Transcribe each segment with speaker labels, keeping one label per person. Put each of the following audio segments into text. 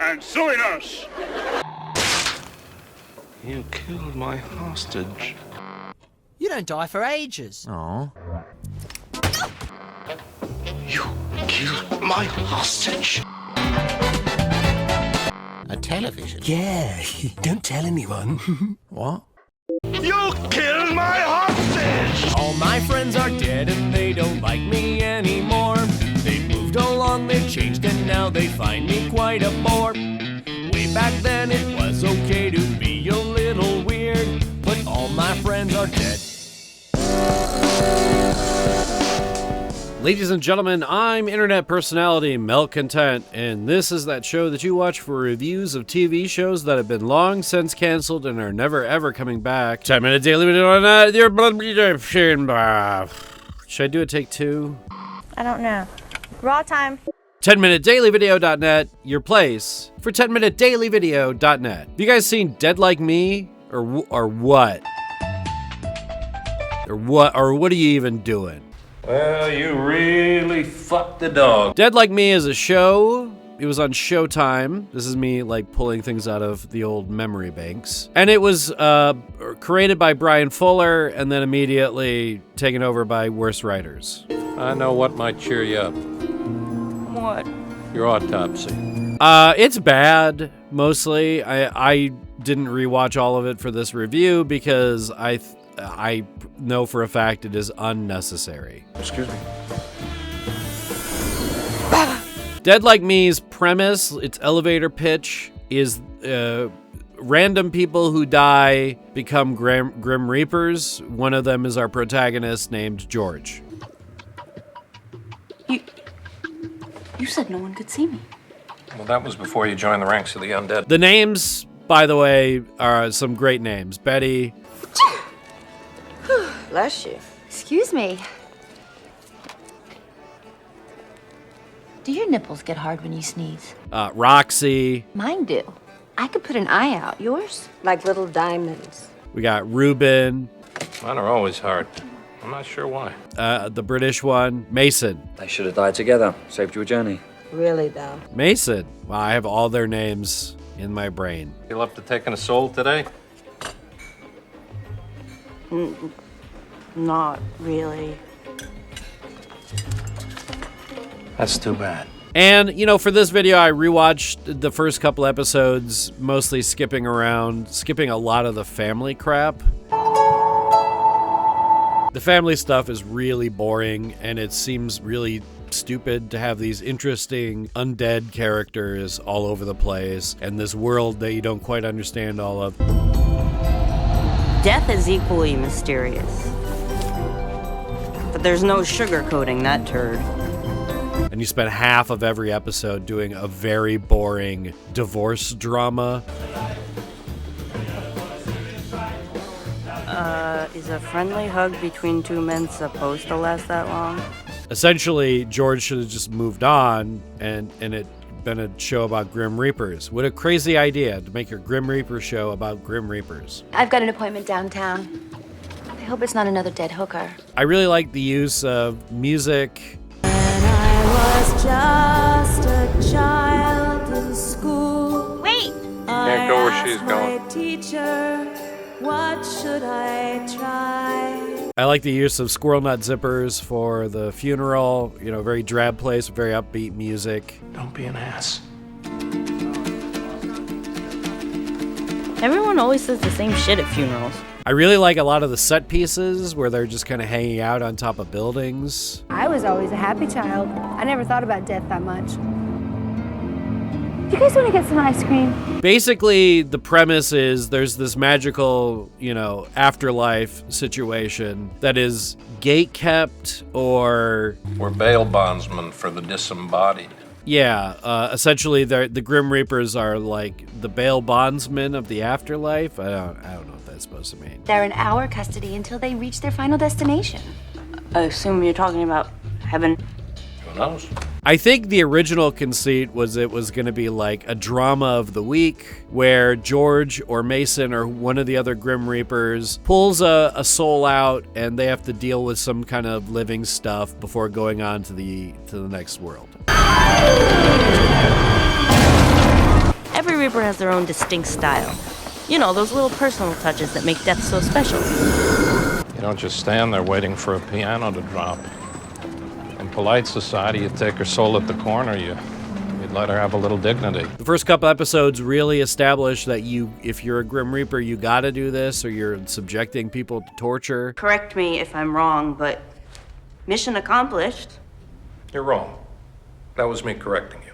Speaker 1: and suing us.
Speaker 2: You killed my hostage.
Speaker 3: You don't die for ages.
Speaker 4: Oh.
Speaker 2: You killed my hostage.
Speaker 4: A television?
Speaker 3: Yeah, don't tell anyone.
Speaker 4: What?
Speaker 2: You killed my hostage!
Speaker 5: All my friends are dead and they don't like me anymore. They've moved along, they've changed, and now they find me quite a bore. Way back then it was okay to be a little weird, but all my friends are dead.
Speaker 6: Ladies and gentlemen, I'm internet personality Mel Content, and this is that show that you watch for reviews of TV shows that have been long since canceled and are never ever coming back. 10-minute daily video on that. Should I do a take two?
Speaker 7: I don't know. Raw time.
Speaker 6: 10minutedailyvideo.net, your place for 10minutedailyvideo.net. Have you guys seen Dead Like Me or what? Or what are you even doing?
Speaker 2: Well, you really fucked the dog.
Speaker 6: Dead Like Me is a show. It was on Showtime. This is me like pulling things out of the old memory banks. And it was created by Brian Fuller and then immediately taken over by worse writers.
Speaker 8: I know what might cheer you up.
Speaker 7: What?
Speaker 8: Your autopsy.
Speaker 6: It's bad, mostly. I didn't rewatch all of it for this review because I know for a fact it is unnecessary.
Speaker 2: Excuse me.
Speaker 6: Dead Like Me's premise, its elevator pitch, is random people who die become Grim Reapers. One of them is our protagonist named George.
Speaker 9: You said no one could see me.
Speaker 8: Well, that was before you joined the ranks of the undead.
Speaker 6: The names, by the way, are some great names. Betty.
Speaker 9: Bless you.
Speaker 7: Excuse me.
Speaker 9: Do your nipples get hard when you sneeze?
Speaker 6: Roxy.
Speaker 9: Mine do. I could put an eye out. Yours? Like little diamonds.
Speaker 6: We got Ruben.
Speaker 8: Mine are always hard. I'm not sure why.
Speaker 6: The British one. Mason.
Speaker 10: They should have died together. Saved you a journey.
Speaker 9: Really, though?
Speaker 6: Mason. Well, I have all their names in my brain.
Speaker 8: You up to taking a soul today?
Speaker 9: Not really.
Speaker 8: That's too bad.
Speaker 6: And, you know, for this video, I rewatched the first couple episodes, mostly skipping a lot of the family crap. The family stuff is really boring, and it seems really stupid to have these interesting undead characters all over the place, and this world that you don't quite understand all of.
Speaker 11: Death is equally mysterious. But there's no sugarcoating that turd.
Speaker 6: And you spend half of every episode doing a very boring divorce drama.
Speaker 11: Is a friendly hug between two men supposed to last that long?
Speaker 6: Essentially, George should have just moved on and it been a show about Grim Reapers. What a crazy idea to make your Grim Reaper show about Grim Reapers.
Speaker 9: I've got an appointment downtown. I hope it's not another dead hooker.
Speaker 6: I really like the use of music.
Speaker 12: When I was just a child in school.
Speaker 7: Wait!
Speaker 8: Can't go where she's going.
Speaker 12: My teacher, what should I try?
Speaker 6: I like the use of squirrel nut zippers for the funeral. You know, very drab place, very upbeat music.
Speaker 8: Don't be an ass.
Speaker 11: Everyone always says the same shit at funerals.
Speaker 6: I really like a lot of the set pieces where they're just kind of hanging out on top of buildings.
Speaker 7: I was always a happy child. I never thought about death that much. Do you guys want to get some ice cream?
Speaker 6: Basically, the premise is there's this magical, you know, afterlife situation that is gate-kept or...
Speaker 8: We're bail bondsmen for the disembodied.
Speaker 6: Yeah, essentially the Grim Reapers are like the bail bondsmen of the afterlife. I don't know what that's supposed to mean.
Speaker 9: They're in our custody until they reach their final destination.
Speaker 11: I assume you're talking about heaven.
Speaker 8: Who knows?
Speaker 6: I think the original conceit was it was going to be like a drama of the week where George or Mason or one of the other Grim Reapers pulls a soul out and they have to deal with some kind of living stuff before going on to the next world.
Speaker 11: Reaper has their own distinct style. You know, those little personal touches that make death so special.
Speaker 8: You don't just stand there waiting for a piano to drop. In polite society, you take her soul at the corner, you'd let her have a little dignity.
Speaker 6: The first couple episodes really establish that if you're a Grim Reaper, you gotta do this or you're subjecting people to torture.
Speaker 11: Correct me if I'm wrong, but mission accomplished.
Speaker 8: You're wrong. That was me correcting you.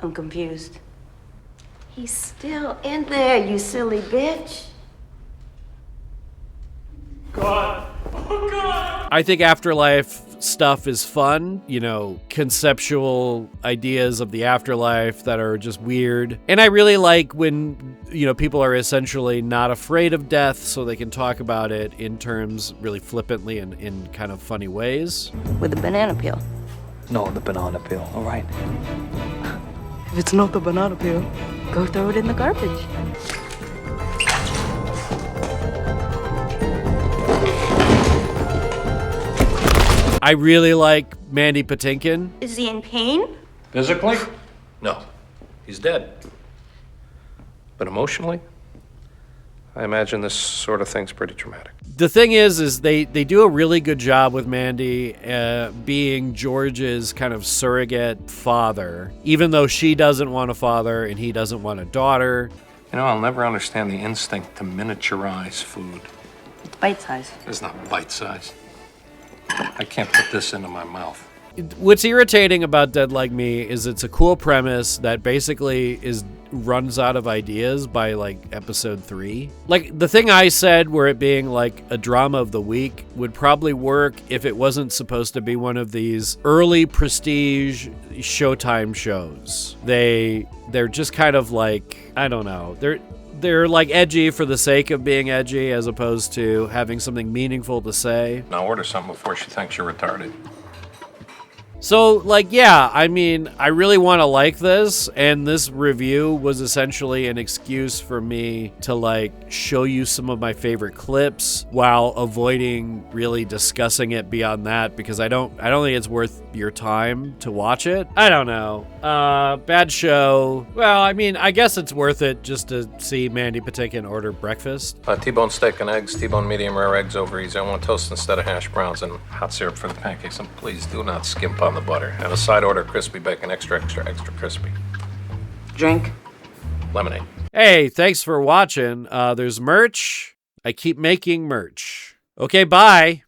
Speaker 11: I'm confused.
Speaker 9: He's still in there, you silly bitch.
Speaker 6: I think afterlife stuff is fun, you know, conceptual ideas of the afterlife that are just weird. And I really like when, you know, people are essentially not afraid of death so they can talk about it in terms really flippantly and in kind of funny ways.
Speaker 11: With a banana peel.
Speaker 10: Not the banana peel, all right?
Speaker 11: If it's not the banana peel, go throw it in the garbage.
Speaker 6: I really like Mandy Patinkin.
Speaker 11: Is he in pain?
Speaker 8: Physically? No. He's dead. But emotionally? I imagine this sort of thing's pretty traumatic.
Speaker 6: The thing is they do a really good job with Mandy being George's kind of surrogate father, even though she doesn't want a father and he doesn't want a daughter.
Speaker 8: You know, I'll never understand the instinct to miniaturize food.
Speaker 11: It's bite-sized.
Speaker 8: It's not bite-sized. I can't put this into my mouth.
Speaker 6: What's irritating about Dead Like Me is it's a cool premise that basically runs out of ideas by like episode 3. Like the thing I said where it being like a drama of the week would probably work if it wasn't supposed to be one of these early prestige Showtime shows. They're just kind of like, I don't know. They're like edgy for the sake of being edgy as opposed to having something meaningful to say.
Speaker 8: Now order something before she thinks you're retarded.
Speaker 6: So, like, yeah, I mean, I really want to like this, and this review was essentially an excuse for me to, like, show you some of my favorite clips while avoiding really discussing it beyond that, because I don't think it's worth your time to watch it. I don't know. Bad show. Well, I mean, I guess it's worth it just to see Mandy Patinkin order breakfast.
Speaker 8: T-bone steak and eggs, T-bone medium rare eggs over easy. I want toast instead of hash browns and hot syrup for the pancakes. And please do not skimp on the butter. And a side order, crispy bacon, extra crispy.
Speaker 11: Drink.
Speaker 8: Lemonade.
Speaker 6: Hey, thanks for watching. There's merch. I keep making merch. Okay, bye.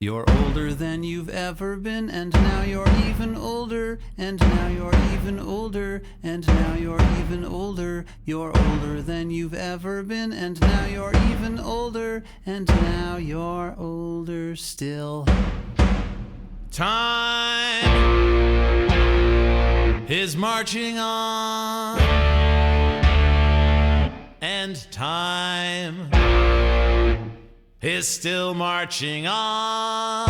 Speaker 1: You're older than you've ever been, and now you're even older, and now you're even older, and now you're even older. You're older than you've ever been, and now you're even older, and now you're older still. Time is marching on, and time is still marching on.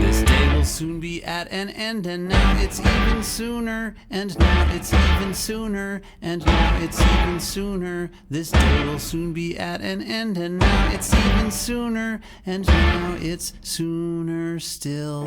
Speaker 1: This day will soon be at an end, and now it's even sooner, and now it's even sooner, and now it's even sooner. This day will soon be at an end, and now it's even sooner, and now it's sooner still.